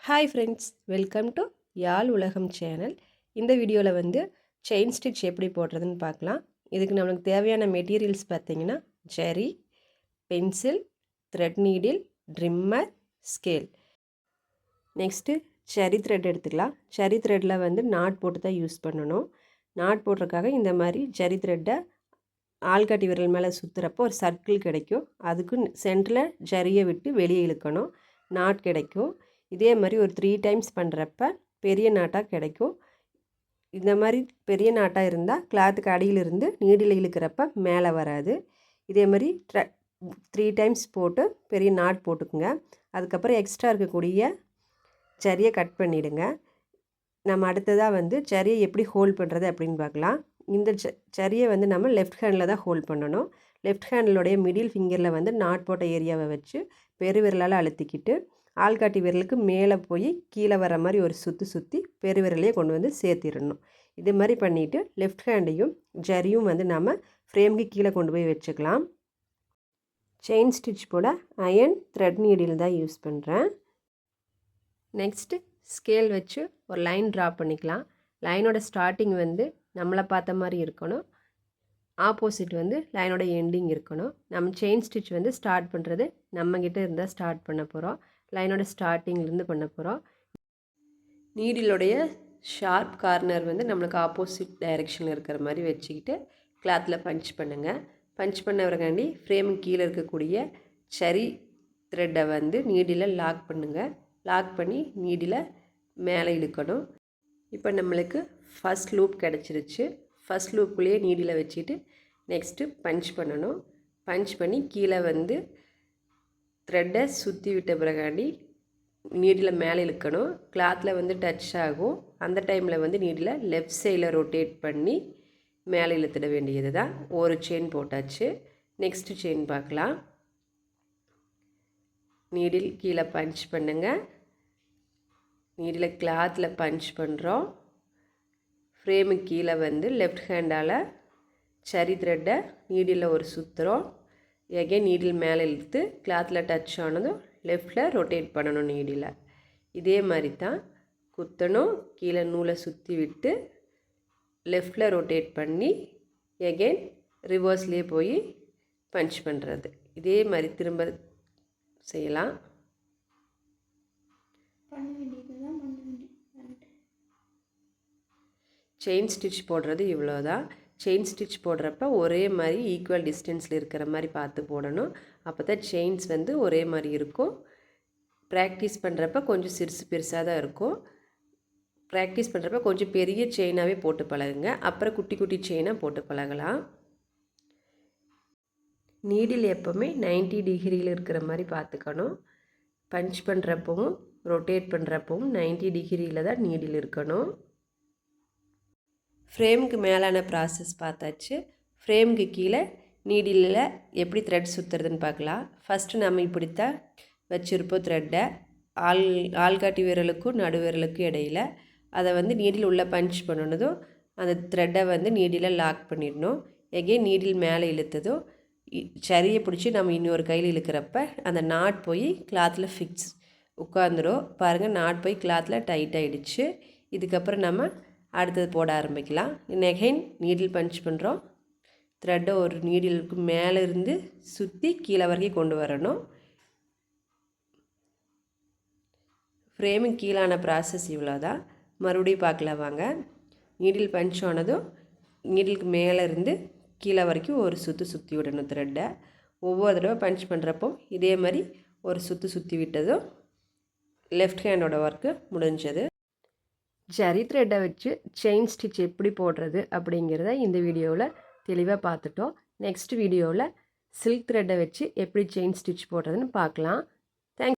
Hi friends, welcome to யாழ் உலகம் channel. இந்த வீடியோவில் வந்து செயின் ஸ்டிச் எப்படி போடுறதுன்னு பார்க்கலாம். இதுக்கு நம்மளுக்கு தேவையான மெட்டீரியல்ஸ் பார்த்திங்கன்னா zari, pencil, thread needle, trimmer, scale. Next zari thread எடுத்துக்கலாம். ஜரி த்ரெட்டில் வந்து நாட் போட்டு தான் யூஸ் பண்ணணும். நாட் போடுறதுக்காக இந்த மாதிரி ஜரி த்ரெட்டை ஆள்காட்டி விரல் மேலே சுற்றுறப்போ ஒரு சர்க்கிள் கிடைக்கும். அதுக்கு சென்டரில் ஜரியை விட்டு வெளியே இழுக்கணும், நாட் கிடைக்கும். இதே மாதிரி ஒரு 3 டைம்ஸ் பண்ணுறப்ப பெரிய நாட்டாக கிடைக்கும். இந்த மாதிரி பெரிய நாட்டாக இருந்தால் கிளாத்துக்கு அடியிலிருந்து நீடில் இழுக்கிறப்ப மேலே வராது. இதே மாதிரி 3 டைம்ஸ் போட்டு பெரிய நாட் போட்டுக்குங்க. அதுக்கப்புறம் எக்ஸ்ட்ரா இருக்கக்கூடிய ஜரியை கட் பண்ணிவிடுங்க. நம்ம அடுத்ததாக வந்து ஜரியை எப்படி ஹோல்ட் பண்ணுறது அப்படின்னு பார்க்கலாம். இந்த ஜரியை வந்து நம்ம லெஃப்ட் ஹேண்டில் தான் ஹோல்ட் பண்ணணும். லெஃப்ட் ஹேண்டிலுடைய மிடில் ஃபிங்கரில் வந்து நாட் போட்ட ஏரியாவை வச்சு பெருவிரலால் அழுத்திக்கிட்டு ஆள்காட்டி விரலுக்கு மேலே போய் கீழே வர மாதிரி ஒரு சுற்றி பெருவிரலையே கொண்டு வந்து சேர்த்திடணும். இது மாதிரி பண்ணிவிட்டு லெஃப்ட் ஹேண்டையும் ஜரியும் வந்து நம்ம ஃப்ரேமுக்கு கீழே கொண்டு போய் வச்சுக்கலாம். செயின் ஸ்டிச் போட அயன் த்ரெட் நீடில் தான் யூஸ் பண்ணுறேன். நெக்ஸ்ட்டு ஸ்கேல் வச்சு ஒரு லைன் ட்ரா பண்ணிக்கலாம். லைனோட ஸ்டார்டிங் வந்து நம்மளை பார்த்த மாதிரி இருக்கணும், ஆப்போசிட் வந்து லைனோட எண்டிங் இருக்கணும். நம்ம செயின் ஸ்டிச் வந்து ஸ்டார்ட் பண்ணுறது நம்மக்கிட்ட இருந்தால் ஸ்டார்ட் பண்ண போகிறோம். லைனோட ஸ்டார்டிங்லேருந்து பண்ண போகிறோம். நீடிலுடைய ஷார்ப் கார்னர் வந்து நம்மளுக்கு ஆப்போசிட் டைரெக்ஷனில் இருக்கிற மாதிரி வச்சுக்கிட்டு கிளாத்தில் பஞ்ச் பண்ணுங்கள். பஞ்ச் பண்ணவரங்காண்டி ஃப்ரேமுக்கு கீழே இருக்கக்கூடிய சரி த்ரெட்டை வந்து நீடில் லாக் பண்ணுங்கள். லாக் பண்ணி நீடில் மேலே இழுக்கணும். இப்போ நம்மளுக்கு ஃபஸ்ட் லூப் கிடச்சிருச்சு. ஃபஸ்ட் லூப்புக்குள்ளேயே நீடில் வச்சுட்டு நெக்ஸ்ட்டு பஞ்ச் பண்ணணும். பஞ்ச் பண்ணி கீழே வந்து த்ரெட்டை சுற்றி விட்ட பிறகாண்டி நீடில் மேலே இழுக்கணும். கிளாத்தில் வந்து டச் ஆகும். அந்த டைமில் வந்து நீடில் லெஃப்ட் சைடில் ரொட்டேட் பண்ணி மேலே இழுத்துட வேண்டியது தான். ஒரு செயின் போட்டாச்சு. நெக்ஸ்ட்டு செயின் பார்க்கலாம். நீடில் கீழே பஞ்ச் பண்ணுங்கள். நீடில் கிளாத்தில் பஞ்ச் பண்ணுறோம். ஃப்ரேமுக்கு கீழே வந்து லெஃப்ட் ஹேண்டால் சரி த்ரெட்டை நீடில் ஒரு சுற்றுறோம். எகெயின் நீடில் மேலே இழுத்து கிளாத்தில் டச் ஆனதும் லெஃப்டில் ரொட்டேட் பண்ணணும் நீடில். இதே மாதிரி தான் குத்தணும். கீழே நூலை சுற்றி விட்டு லெஃப்டில் ரொட்டேட் பண்ணி எகெயின் ரிவர்ஸ்லேயே போய் பஞ்ச் பண்ணுறது. இதே மாதிரி திரும்ப செய்யலாம். செயின் ஸ்டிச் போடுறது இவ்வளோதான். செயின் ஸ்டிச் போடுறப்ப ஒரே மாதிரி ஈக்குவல் டிஸ்டன்ஸில் இருக்கிற மாதிரி பார்த்து போடணும். அப்போ தான் செயின்ஸ் வந்து ஒரே மாதிரி இருக்கும். ப்ராக்டிஸ் பண்ணுறப்ப கொஞ்சம் சிறுசு பெருசாக தான் இருக்கும். ப்ராக்டிஸ் பண்ணுறப்ப கொஞ்சம் பெரிய செயினாகவே போட்டு பழகுங்க. அப்புறம் குட்டி குட்டி செயினாக போட்டு பழகலாம். நீடில் எப்போவுமே 90 டிகிரியில் இருக்கிற மாதிரி பார்த்துக்கணும். பஞ்ச் பண்ணுறப்பவும் ரொட்டேட் பண்ணுறப்பவும் 90 டிகிரியில் தான் நீடில் இருக்கணும். ஃப்ரேமுக்கு மேலான ப்ராசஸ் பார்த்தாச்சு. ஃப்ரேமுக்கு கீழே நீடிலில் எப்படி த்ரெட் சுற்றுறதுன்னு பார்க்கலாம். ஃபஸ்ட்டு நம்ம இப்படித்தான் வச்சுருப்போம் த்ரெட்டை ஆள்காட்டி விரலுக்கும் நடு விரலுக்கும் இடையில். அதை வந்து நீடில் உள்ளே பஞ்ச் பண்ணணுதும் அந்த த்ரெட்டை வந்து நீடில் லாக் பண்ணிடணும். எகெயின் நீடில் மேலே இழுத்ததும் சரியை பிடிச்சி நம்ம இன்னொரு கையில் இழுக்கிறப்ப அந்த நாட் போய் கிளாத்தில் ஃபிக்ஸ் உட்காந்துரும். பாருங்கள், நாட் போய் கிளாத்தில் டைட் ஆகிடுச்சு. இதுக்கப்புறம் நம்ம அடுத்தது போட ஆரம்பிக்கலாம். எகெயின் நீடில் பஞ்ச் பண்ணுறோம். த்ரெட்டை ஒரு நீடிலுக்கு மேலே இருந்து சுற்றி கீழே வரைக்கும் கொண்டு வரணும். ஃப்ரேமுக்கு கீழான ப்ராசஸ் இவ்வளோ தான். மறுபடியும் பார்க்கலாம் வாங்க. நீடில் பஞ்ச் ஆனதும் நீடிலுக்கு மேலே இருந்து கீழே வரைக்கும் ஒரு சுற்றி விடணும் த்ரெட்டை. ஒவ்வொரு தடவை பஞ்ச் பண்ணுறப்போ இதே மாதிரி ஒரு சுற்றி விட்டதும் லெஃப்ட் ஹேண்டோட ஒர்க்கு முடிஞ்சது. ஜரி த்ரெட்டை வச்சு செயின் ஸ்டிச் எப்படி போடுறது அப்படிங்கிறத இந்த வீடியோவில் தெளிவாக பார்த்துட்டோம். நெக்ஸ்ட் வீடியோவில் சில்க் த்ரெட்டை வச்சு எப்படி செயின் ஸ்டிச் போடுறதுன்னு பார்க்கலாம்.